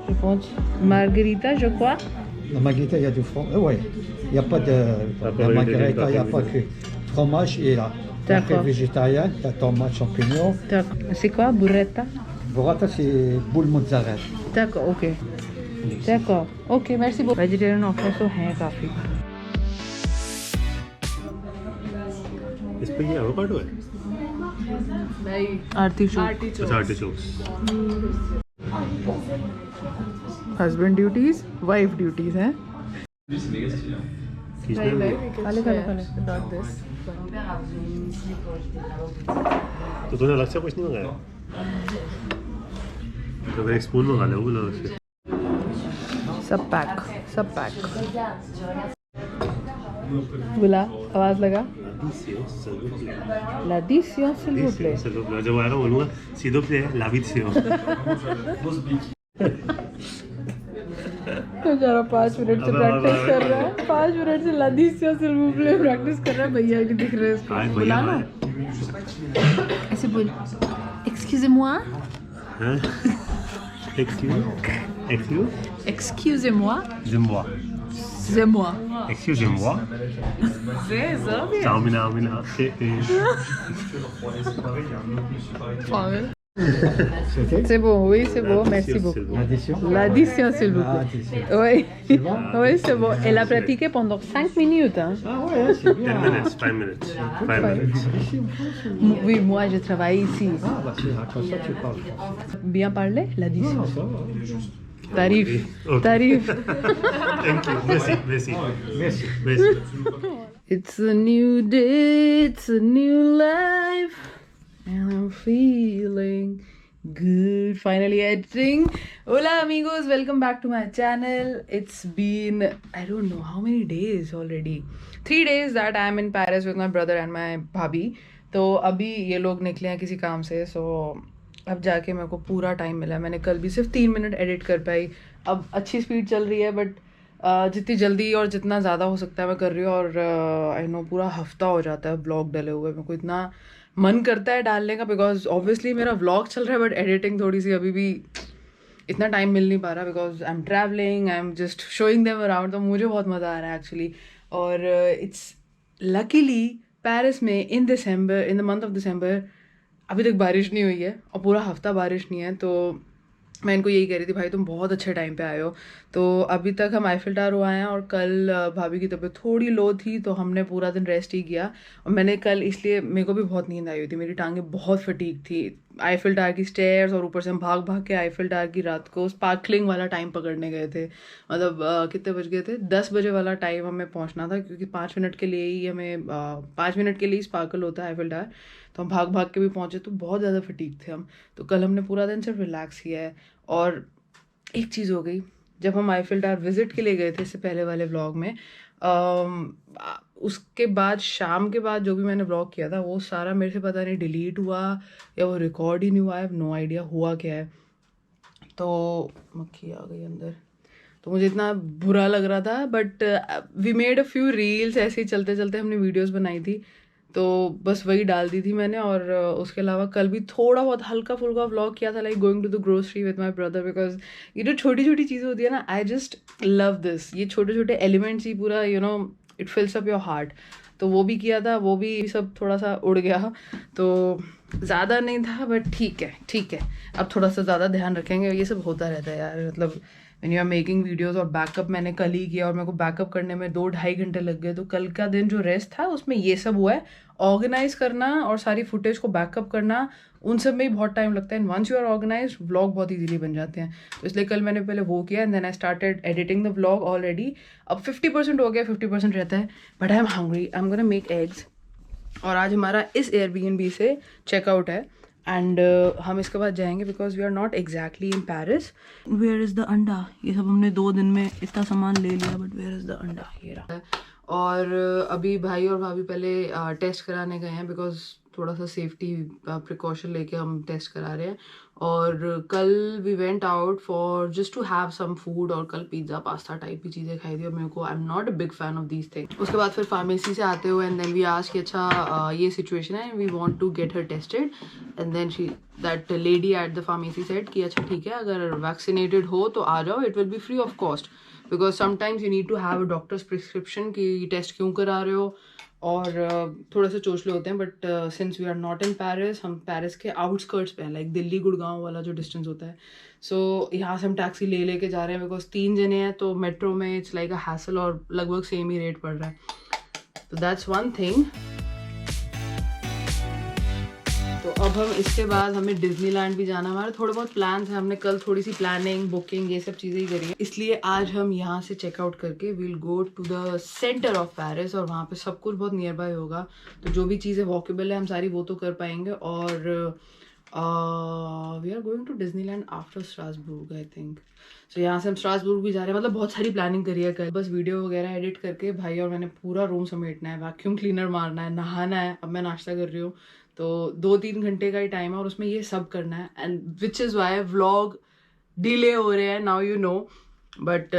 Je pense. Margarita, je crois. La margarita, il y a du fromage. Ouais, il n'y a pas de. La margarita, il n'y a pas que fromage et là. Après végétarien, tu as tomate, champignons. D'accord. C'est quoi, burrata? Burrata, c'est boule mozzarella. D'accord, ok. D'accord. Ok, merci beaucoup. Vegetarian option तो हैं काफ़ी. इस पे ये avocado है? नहीं. Artichoke. अच्छा आर्टिचोक्स. Husband duties, wife duties हैं. खाले Not this. तो तूने अलग से कुछ नहीं मंगाया? तो एक स्पून मंगा ले वो अलग से. सब पैक, सब पैक. बुला, आवाज लगा. L'addition, s'il vous plaît. जब आएगा बोलूँगा सीधो प्ले लावित्सियो. बेचारा 5 मिनट से प्रैक्टिस कर रहा है. 5 मिनट से l'addition, s'il vous plaît practice कर रहा है. भैया नहीं दिख रहे इसको. बुला ना. ऐसे बोल. Excusez-moi. Excusez-moi. C'est moi. Excusez-moi. C'est ça bien. Ciao Mina. C'est bon, oui, c'est bon, merci beaucoup. L'addition, s'il vous plaît. Oui, oui, c'est bon. Elle a pratiqué pendant 5 minutes. Hein. Ah ouais, c'est bien. 5 minutes. 5 minutes. Oui, moi, je travaille ici. Ah, bah c'est comme ça que tu parles français. Bien parlé, l'addition. Non, ça va. Tarif. Okay. Tarif. Thank you. Merci. It's a new day, it's a new life. And I'm feeling good. Finally editing. Hola amigos, welcome back to my channel. It's been, I don't know how many days already. 3 days that I'm in Paris with my brother and my bhabhi. तो अभी ये लोग निकले हैं किसी काम से. So अब जाके मेरे को पूरा टाइम मिला. मैंने कल भी सिर्फ 3 मिनट एडिट कर पाई. अब अच्छी स्पीड चल रही है बट जितनी जल्दी और जितना ज़्यादा हो सकता है मैं कर रही हूँ. और आई नो पूरा हफ्ता हो जाता है ब्लॉग डले हुए. मेरे को इतना मन करता है डालने का बिकॉज ऑब्वियसली मेरा व्लॉग चल रहा है बट एडिटिंग थोड़ी सी अभी भी इतना टाइम मिल नहीं पा रहा because I am travelling, I am just showing them around. तो मुझे बहुत मज़ा आ रहा है एक्चुअली. और इट्स लकीली पेरिस में in the month of December अभी तक बारिश नहीं हुई है और पूरा हफ्ता बारिश नहीं है. तो मैं इनको यही कह रही थी भाई तुम बहुत अच्छे टाइम पे आए हो. तो अभी तक हम आईफिल टावर हुए हैं और कल भाभी की तबीयत थोड़ी लो थी तो हमने पूरा दिन रेस्ट ही किया. और मैंने कल इसलिए मेरे को भी बहुत नींद आई हुई थी, मेरी टांगें बहुत फटीक थी. आईफिल टावर की स्टेयर्स और ऊपर से हम भाग भाग के आईफिल टावर की रात को स्पार्कलिंग वाला टाइम पकड़ने गए थे. मतलब कितने बज गए थे, 10 बजे वाला टाइम हमें पहुंचना था क्योंकि 5 मिनट के लिए ही हमें 5 मिनट के लिए स्पार्कल होता है आईफिल टावर. तो हम भाग भाग के भी पहुंचे तो बहुत ज़्यादा फटीक थे हम. तो कल हमने पूरा दिन सिर्फ रिलैक्स किया है. और एक चीज़ हो गई, जब हम आईफिल टावर विज़िट के लिए गए थे इससे पहले वाले व्लॉग में, उसके बाद शाम के बाद जो भी मैंने व्लॉग किया था वो सारा मेरे से पता नहीं डिलीट हुआ या वो रिकॉर्ड ही नहीं हुआ. आई हैव नो आइडिया हुआ क्या है. तो मक्खी आ गई अंदर. तो मुझे इतना बुरा लग रहा था but we made a few reels. ऐसे ही चलते चलते हमने वीडियोस बनाई थी तो बस वही डाल दी थी मैंने. और उसके अलावा कल भी थोड़ा बहुत हल्का फुल्का व्लॉग किया था like going to the grocery with my brother. Because ये जो छोटी छोटी चीज़ें होती है ना, आई जस्ट लव दिस. ये छोटे छोटे एलिमेंट्स ही पूरा इट फिल्स अप योर हार्ट. तो वो भी किया था, वो भी सब थोड़ा सा उड़ गया. तो ज़्यादा नहीं था बट ठीक है. अब थोड़ा सा ज़्यादा ध्यान रखेंगे. ये सब होता रहता है यार. मतलब when you are making videos और बैकअप मैंने कल ही किया और मेरे को बैकअप करने में 2-2.5 घंटे लग गए. तो कल का दिन जो रेस्ट था उसमें ये सब हुआ है. ऑर्गेनाइज करना और सारी फुटेज को बैकअप करना, उन सब में ही बहुत टाइम लगता है. And once you are organize vlog बहुत इजीली बन जाते हैं. तो इसलिए कल मैंने पहले वो किया and then I started editing the vlog already. अब 50% हो गया, 50% रहता है. But I am hungry, I am gonna make eggs. और आज हमारा इस एयरबीएनबी से चेकआउट है एंड हम इसके बाद जाएंगे because we are not exactly in Paris. Where is the अंडा? ये सब हमने 2 दिन में इतना सामान ले लिया बट वेयर इज़ द अंडा? ये रहा. और अभी भाई और भाभी पहले टेस्ट कराने गए हैं बिकॉज थोड़ा सा सेफ्टी प्रिकॉशन लेके हम टेस्ट करा रहे हैं. और कल we went out for just to have some food, और कल पिज्ज़ा पास्ता टाइप की चीज़ें खाई थी, और मेरे को I am not a big fan of these things. उसके बाद फिर फार्मेसी से आते हुए एंड देन वी आस्क कि अच्छा ये सिचुएशन है, we want to get her tested. And then that lady at the pharmacy said कि अच्छा ठीक है, अगर वैक्सीनेटेड हो तो आ जाओ, it will be free of cost, because sometimes you need to have a doctor's prescription कि टेस्ट क्यों करा रहे हो. और थोड़े से चोचले होते हैं, but since we are not in Paris, हम पेरिस के आउटस्कर्ट्स पे हैं, लाइक दिल्ली गुड़गांव वाला जो डिस्टेंस होता है. सो यहाँ से हम टैक्सी लेके जा रहे हैं, बिकॉज 3 जने हैं, तो मेट्रो में इट्स लाइक अ हैसल और लगभग सेम ही रेट पड़ रहा है. तो दैट्स वन थिंग. तो अब हम इसके बाद हमें डिज्नीलैंड भी जाना. हमारे थोड़े बहुत प्लान्स हैं, हमने कल थोड़ी सी प्लानिंग बुकिंग ये सब चीज़ें ही करी है, इसलिए आज हम यहाँ से चेकआउट करके we'll go to the centre of Paris, और वहाँ पे सब कुछ बहुत नियर बाय होगा. तो जो भी चीज़ें वॉकेबल है हम सारी वो तो कर पाएंगे. और we are going to Disneyland after Strasbourg I think. So यहाँ से हम स्ट्रासबर्ग भी जा रहे हैं. मतलब बहुत सारी प्लानिंग करी है कल. बस वीडियो वगैरह एडिट करके भाई और मैंने पूरा रूम समेटना है, वैक्यूम क्लीनर मारना है, नहाना है. अब मैं नाश्ता कर रही हूँ, तो 2-3 घंटे का ही टाइम है और उसमें ये सब करना है. And which is why vlog delay हो रहे हैं, now you know. But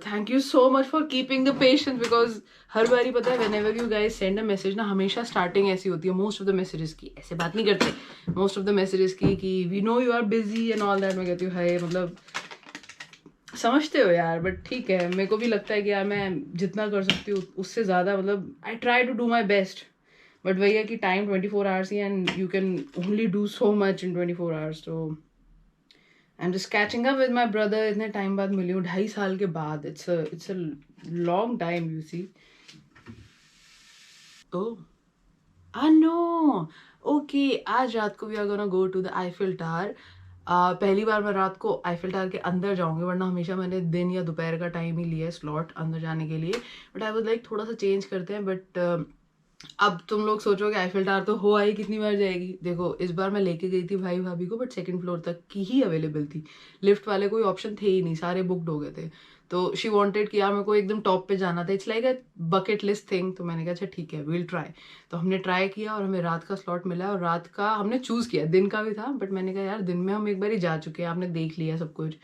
thank you so much for keeping the patience, because हर बार ही पता है whenever you guys send a message ना, हमेशा स्टार्टिंग ऐसी होती है मोस्ट ऑफ द मैसेजेस की. ऐसे बात नहीं करते मोस्ट ऑफ द मैसेजेस की कि we know you are busy and all that. मैं कहती हूँ हाय, मतलब समझते हो यार, बट ठीक है. मेरे को भी लगता है कि यार मैं जितना कर सकती हूँ उससे ज़्यादा, मतलब I try to do my best. But वही है कि टाइम 24 आवर्स ही, and you can only do so much in 24 hours. तो I am just catching up with my brother. इतने टाइम बाद मिली हूँ, 2.5 साल के बाद. It's a long time you see. Oh no, okay. आज रात को we are gonna go to the Eiffel tower. पहली बार मैं रात को आईफिल टावर के अंदर जाऊंगी, वरना हमेशा मैंने दिन या दोपहर का टाइम ही लिया है स्लॉट अंदर जाने के लिए. बट आई वाज लाइक थोड़ा सा चेंज करते हैं. बट अब तुम लोग सोचोगे आईफिल टावर तो हो आई, कितनी बार जाएगी. देखो इस बार मैं लेके गई थी भाई भाभी को, बट 2nd फ्लोर तक की ही अवेलेबल थी. लिफ्ट वाले कोई ऑप्शन थे ही नहीं, सारे बुकड हो गए थे. तो शी वांटेड कि यार मेरे को एकदम टॉप पे जाना था. It's like a bucket list thing. तो मैंने कहा अच्छा ठीक है, विल ट्राई. तो हमने ट्राई किया और हमें रात का स्लॉट मिला. और रात का हमने चूज़ किया, दिन का भी था, बट मैंने कहा यार दिन में हम एक बार ही जा चुके हैं, आपने देख लिया सब कुछ.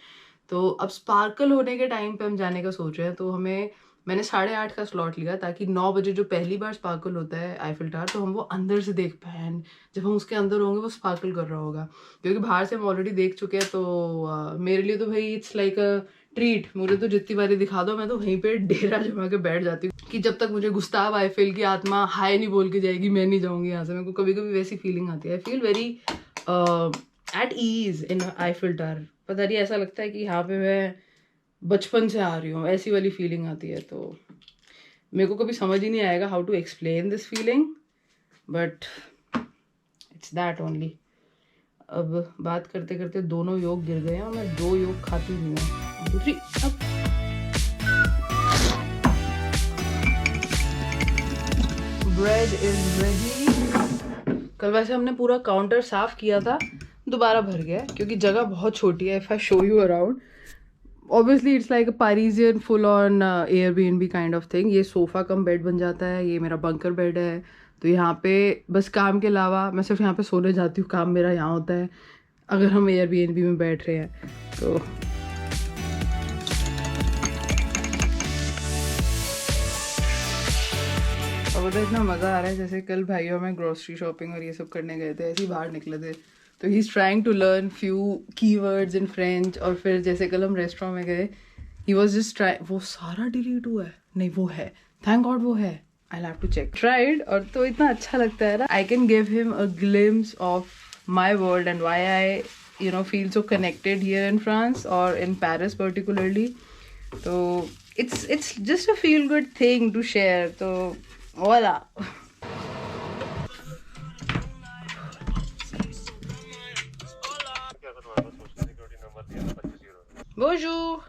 तो अब स्पार्कल होने के टाइम पे हम जाने का सोच रहे हैं. तो मैंने 8:30 का स्लॉट लिया, ताकि 9 बजे जो पहली बार स्पार्कल होता है आईफिल टावर, तो हम वो अंदर से देख पाए. जब हम उसके अंदर होंगे वो स्पार्कल कर रहा होगा, क्योंकि बाहर से हम ऑलरेडी देख चुके हैं. तो मेरे लिए तो भाई इट्स लाइक अ ट्रीट. मुझे तो जितनी बारी दिखा दो मैं तो वहीं पे डेरा जमा के बैठ जाती हूँ कि जब तक मुझे गुस्ताव आईफिल की आत्मा हाय नहीं बोल के जाएगी मैं नहीं जाऊँगी यहाँ से. मेरे को कभी कभी वैसी फीलिंग आती है. I feel very at ease in Eiffel Tower. पता नहीं, ऐसा लगता है कि यहाँ पे मैं बचपन से आ रही हूँ, ऐसी वाली फीलिंग आती है. तो मेरे को कभी समझ ही नहीं आएगा how to explain this feeling, but it's that only. अब बात करते करते दोनों योग गिर गए हैं और मैं 2 योग खाती हुई हूँ. दूसरी अब ब्रेड इज रेडी. कल वैसे हमने पूरा काउंटर साफ किया था, दोबारा भर गया क्योंकि जगह बहुत छोटी है. If I show you around, obviously it's like a Parisian full on Airbnb kind of thing. ये सोफ़ा कम बेड बन जाता है, ये मेरा बंकर बेड है. तो यहाँ पे बस काम के अलावा मैं सिर्फ यहाँ पे सोने जाती हूँ, काम मेरा यहाँ होता है अगर हम एयरबीएनबी में बैठ रहे हैं. तो अब तो इतना मज़ा आ रहा है, जैसे कल भाइयों में ग्रोसरी शॉपिंग और ये सब करने गए थे, ऐसे ही बाहर निकले थे. तो he is trying to learn few keywords in French. और फिर जैसे कल हम रेस्टोरेंट में गए, ही वॉज जस्ट ट्राई. वो सारा डिलीट हुआ है? नहीं वो है, थैंक गॉड वो है. I have to check. Tried. और तो इतना अच्छा लगता है ना. I can give him a glimpse of my world and why I feel so connected here in France और इन पेरिस पर्टिकुलरली. तो it's just a feel good thing to share. तो voilà. Bonjour.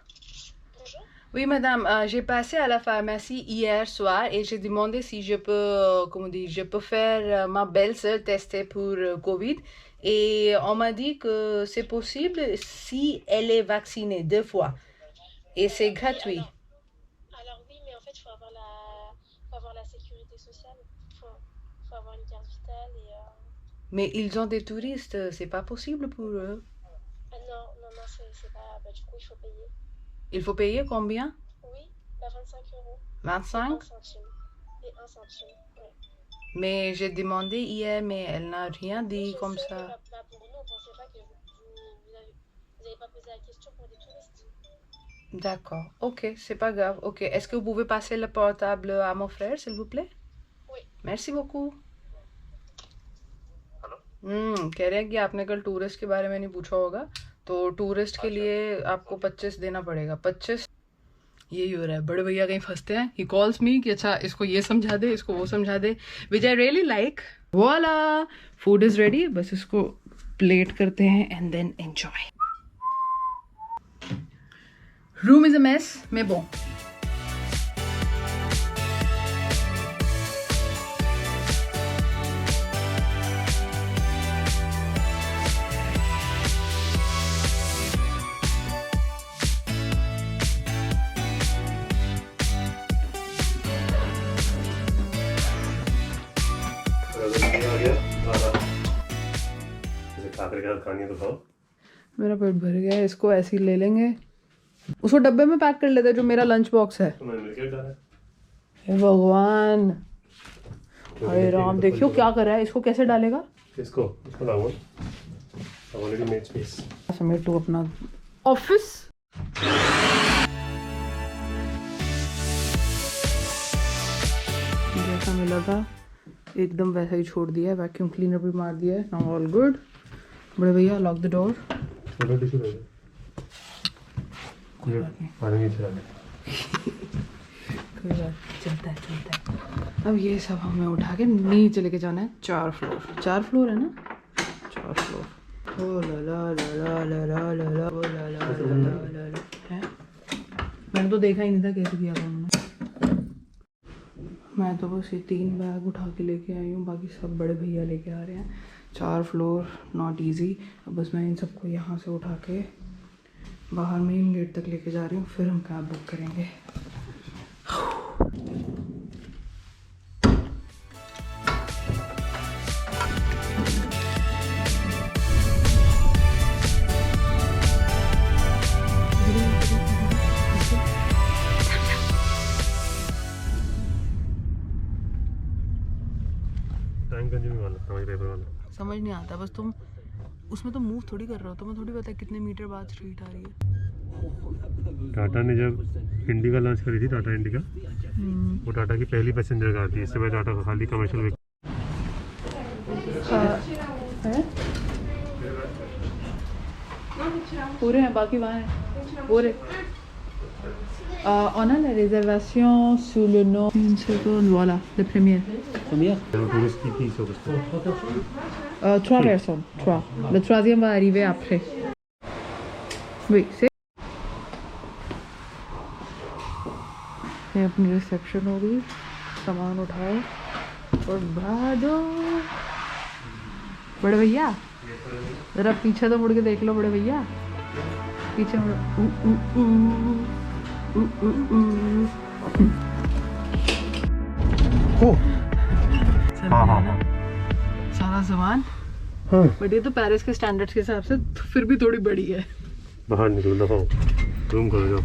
Oui, madame, j'ai passé à la pharmacie hier soir et j'ai demandé si je peux, je peux faire ma belle-sœur tester pour Covid. Et on m'a dit que c'est possible si elle est vaccinée 2 fois. Et c'est gratuit. Alors oui, mais en fait, il faut avoir la sécurité sociale. Il faut avoir une carte vitale et Mais ils ont des touristes, c'est pas possible pour eux. Non, c'est pas. Bah, du coup, il faut payer. Il faut payer combien? Oui, 25 €. 25? 1 centime. Et 1 centime. Ouais. Mais j'ai demandé hier, mais elle n'a rien dit Je comme sais, ça. mais pas pour nous. Pensez pas que vous avez pas posé la question pour des touristes. D'accord, ok, c'est pas grave. Ok, est-ce que vous pouvez passer le portable à mon frère, s'il vous plaît? Oui. Merci beaucoup. कह रहे हैं कि आपने कल tourist के बारे में नहीं पूछा होगा, तो टूरिस्ट के लिए आपको 25 देना पड़ेगा। 25 यही हो रहा है, बड़े भैया कहीं फंसते हैं। ही कॉल्स मी कि अच्छा इसको ये समझा दे, इसको वो समझा दे, which I really like. Voila, food is ready, बस इसको प्लेट करते हैं and then enjoy. Room is a mess, मैं bon. खाकर के साथ खानी है तो खाओ। मेरा पेट भर गया है, इसको ऐसे ही ले लेंगे, उसको डब्बे में पैक कर लेते हैं जो मेरा लंच बॉक्स है। तो मैंने मिलके डाला है। हे भगवान, अरे राम, देखियो क्या कर रहा है, इसको कैसे डालेगा? इसको डालूंगा। I've already made space. समेटो अपना ऑफिस। जैसा मिला था एकदम वैसा ही छोड़ दिया है, वैक्यूम क्लीनर भी मार दिया है। Now all good. बड़े भैया लॉक द डोर। छोटा टिश्यू दे दे। पानी नीचे डाल। कोई बात, चलता है। अब ये सब हमें उठा के नीचे लेके जाना है। 4 फ्लोर है ना? 4 फ्लोर। ओ ला ला ला ला ला ला ला ओ ला ला ला ला है। मैंने तो देखा ही नहीं था कैसे किया था उन्होंने। मैं तो बस ये 3 बैग उठा के लेके आई हूँ, बाकी सब बड़े भैया लेके आ रहे हैं। 4 फ्लोर नॉट इजी। अब बस मैं इन सबको यहाँ से उठा के बाहर मेन गेट तक लेके जा रही हूँ, फिर हम कैब बुक करेंगे। टाइम कंज्यूमिंग वाला, हमारी पेपर वाला। समझ नहीं आता, बस तुम उसमें तो मूव थोड़ी कर रहे हो, तुम्हें थोड़ी पता है कितने मीटर बाद स्ट्रीट आ रही है। टाटा ने जब इंडिका लॉन्च करी थी, टाटा इंडिका, वो टाटा की पहली पैसेंजर कार थी। इससे पहले टाटा का खाली कमर्शियल पूरे हैं, बाकी वहाँ हैं पूरे। On a la réservation sous le nom. Une seconde, voilà, le premier. Tourist की फीस हो उसको। 3 personnes, 3. Le troisième va arriver après. Oui, c'est. ये अपनी रिसेप्शन हो गई, सामान उठाओ और भागो। बड़े भैया जरा पीछे तो मुड़ के देख लो, बड़े भैया पीछे मुड़ो। हाँ। सारा सामान, हाँ। बट ये तो पेरिस के स्टैंडर्ड्स के हिसाब से फिर भी थोड़ी बड़ी है। बाहर निकल दो, रूम खोलो जाओ।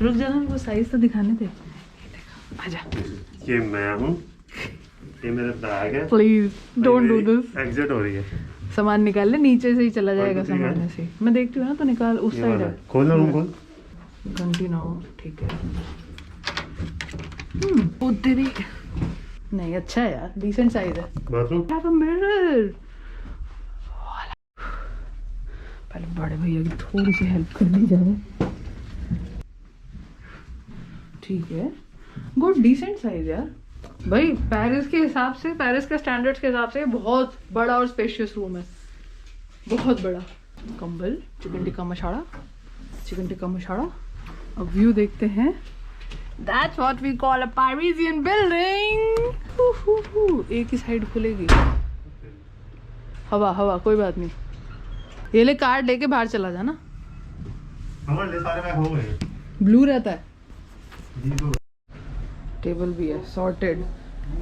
रुक जाना, वो साइज तो दिखाने थे। आजा। ये मैं हूँ, ये मेरा बैग है। Please don't do this. Exit हो रही है। सामान निकाल ले, नीचे से ही चला जाएगा सामान ऐसे। मैं देखती हूँ ना, तो निकाल, उस साइड है। खोल ना, रूम खोल। घंटी ना हो, ठीक है। ओ तेरी, नहीं अच्छा है यार, डिसेंट साइज है। बाथरूम। Have a mirror. पहले बड़े भैया की थोड़ी सी हेल्प करनी जाए। ठीक है, गुड डिसेंट साइज यार भाई। पेरिस के हिसाब से, पेरिस के स्टैंडर्ड्स के हिसाब से बहुत बड़ा और स्पेशियस रूम है, बहुत बड़ा। कंबल, चिकन टिक्का मसाला, चिकन टिक्का मसाला। अब व्यू देखते हैं। That's what we call a Parisian building. एक ही साइड खुलेगी, हवा हवा, कोई बात नहीं। ये ले कार्ड लेके बाहर चला जाना। हमारे सारे बैग हो गए। ब्लू रहता है। टेबल भी है सॉर्टेड,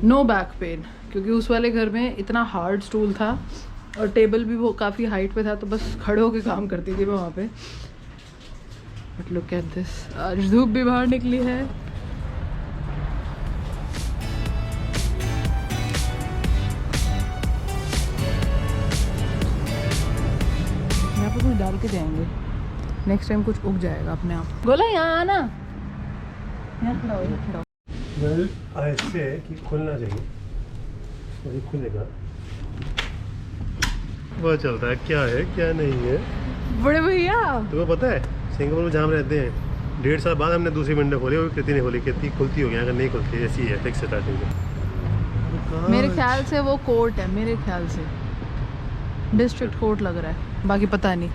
नो बैक पेन, क्योंकि उस वाले घर में इतना हार्ड स्टूल था और टेबल भी वो काफ़ी हाइट पे था, तो बस खड़े होके काम करती थी मैं वहाँ पे। बट लुक एट दिस, आज धूप भी बाहर निकली है। यहाँ पे कुछ डाल के जाएंगे, नेक्स्ट टाइम कुछ उग जाएगा अपने आप। बोला यहाँ आना, यहाँ खड़ा हो, यहाँ खड़ा हो। ऐसे है कि खुलना चाहिए, वही खुलेगा। वो चलता है क्या है क्या नहीं है। बड़े भैया तुम्हें पता है सिंगापुर में जहाँ हम रहते हैं 1.5 साल बाद हमने दूसरी विंडो खोली, वो कृति नहीं खोली, कृति खुलती होगी, अगर नहीं खुलती ऐसी है फिक्स स्टार्टिंग से। मेरे ख्याल से वो कोर्ट है, मेरे ख्याल से डिस्ट्रिक्ट कोर्ट लग रहा है, बाकी पता नहीं।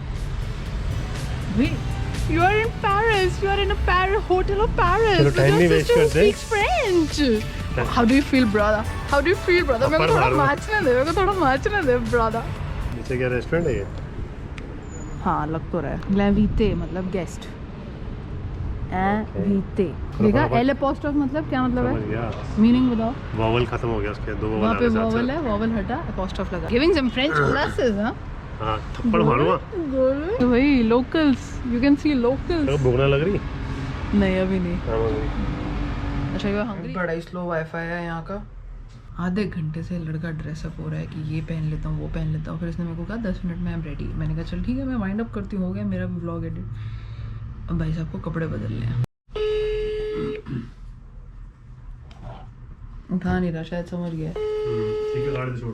You are in Paris. You are in a Paris hotel of Paris. चलो टाइम नहीं वेस्ट करते। Speaks French. How do you feel, brother? How do you feel, brother? मेरे को थोड़ा नाचने दे, मेरे को थोड़ा नाचने दे, brother. नीचे क्या रेस्टोरेंट है ये? हाँ लग तो रहा है। L'invité मतलब गेस्ट। invité। देखा एल अपोस्ट्रोफ मतलब क्या मतलब समझ है? गया। मीनिंग बताओ। वॉवल खत्म हो गया उसके, 2 वॉवल वहाँ आ पे गए साथ वॉवल है, वॉवल हटा, अपोस्ट्रोफ लगा। Giving some French classes, हाँ? हाँ थप्पड़ मारूंगा। वही locals, you can see locals. तेरे को भूख ना लग रही? नहीं अभी नहीं। हाँ मम्मी। अच्छा ये हंगरी। बड़ा ही स्लो वाईफाई है यहाँ का। आधे घंटे से लड़का ड्रेसअप हो रहा है कि ये पहन लेता हूँ वो पहन लेता हूँ, फिर इसने मेरे को कहा 10 मिनट में आई एम रेडी। मैंने कहा चल ठीक है, मैं वाइंड अप करती हूँ, हो गया मेरा भी व्लॉग एडिट। अब भाई साहब को कपड़े बदलने हैं। उठा नहीं रहा, शायद समझ गया। ठीक है गाड़ी छोड़।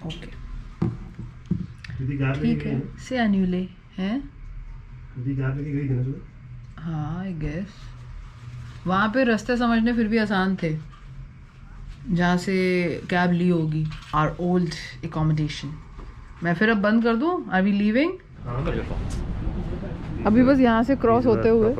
ओके दीदी गाड़ी ठीक है। से अन्यूले हैं। दीदी गाड़ी लेके गई थी ना सुबह? हाँ आई गेस वहाँ पे रास्ते समझने फिर भी आसान थे, जहाँ से कैब ली होगी। Our old accommodation. मैं फिर अब बंद कर दूँ? Are we leaving? अभी बस यहाँ से क्रॉस होते हुए।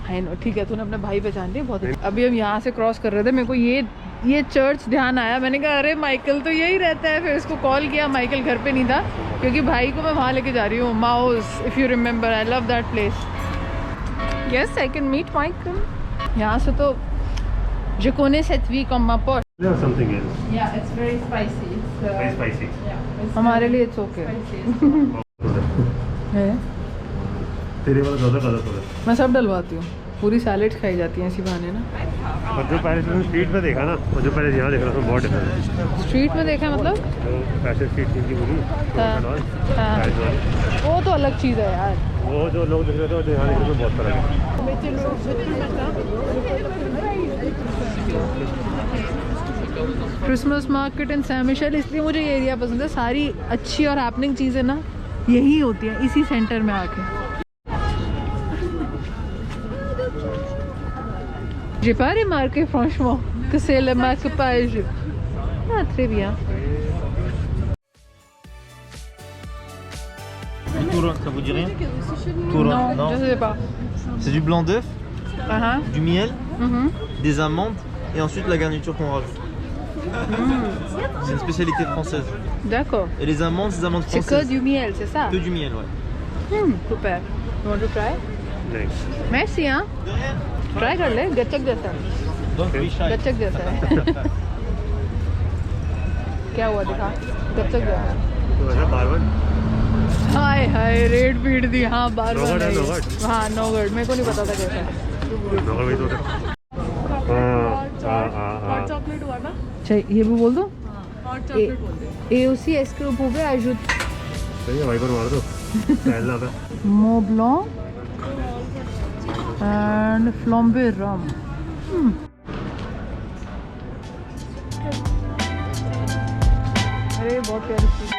आई नो, ठीक है, तूने अपने भाई पहचान लिया, बहुत अच्छा। अभी हम यहाँ से क्रॉस कर रहे थे, मेरे को ये चर्च ध्यान आया। मैंने कहा अरे माइकल तो यही रहता है, फिर इसको कॉल किया, माइकल घर पे नहीं था, क्योंकि भाई को मैं वहाँ लेके जा रही हूँ, mouse, if you remember. I love that place. Yes I can meet Michael. यहाँ से तो je connais cette vie comme ma poche. There's something else. Yeah, it's very spicy. Very spicy. हमारे लिए it's okay. है? तेरे वाला ज़्यादा गलत हो रहा मैं सब डलवाती हूँ, पूरी सैलेड खाई जाती हैं इसी बहाने ना। है। और जो पहले तुमने स्ट्रीट पे देखा ना, और जो पहले यहाँ देख रहा था, उसमें बहुत डिफरेंस है। स्ट्रीट में देखा मतलब? जो पैसे स्ट्रीट थी पूरी, हाँ। वो तो अलग चीज़ है यार। वो जो लोग दिख रहे थे और जो यहाँ दिख रहे थे, बहुत फर्क है। Christmas market in Saint Michel, इसलिए मुझे ये एरिया पसंद है। सारी अच्छी और हैपनिंग चीज़ें ना यही होती हैं, इसी सेंटर में आके। J'ai pas remarqué franchement que c'est le marque-page. Ah, très bien. Touron, ça vous dit rien? Non, je sais pas. C'est du blanc d'œuf, Uh-huh. du miel, Mhm. des amandes et ensuite la garniture qu'on rajoute. C'est une spécialité française. D'accord. Et les amandes, c'est des amandes C'est que françaises. du miel, c'est ça? Que du miel, ouais. Super. You want to try? नहीं। Merci, hein? Try कर ले, गच्चक जैसा है। Donc, Okay. oui, chai. गच्चक जैसा है। क्या हुआ दिखा? गच्चक जैसा। तो ऐसा बार-बार हाय हाय रेड फीड दी। हाँ बार बार नौगढ़ है, नहीं। नौगढ़। हाँ नौगढ़, मेरे को नहीं पता था कैसा है। नौगढ़ वही तो होता है। हाँ। चॉकलेट हुआ ना? अच्छा ये भी बोल दो। हॉट चॉकलेट बोल दे। Et aussi est-ce que vous pouvez ajouter सही है, वहीं पर मार दो। पहला था। Mont Blanc and flambé rum. अरे बहुत प्यारी चीज़।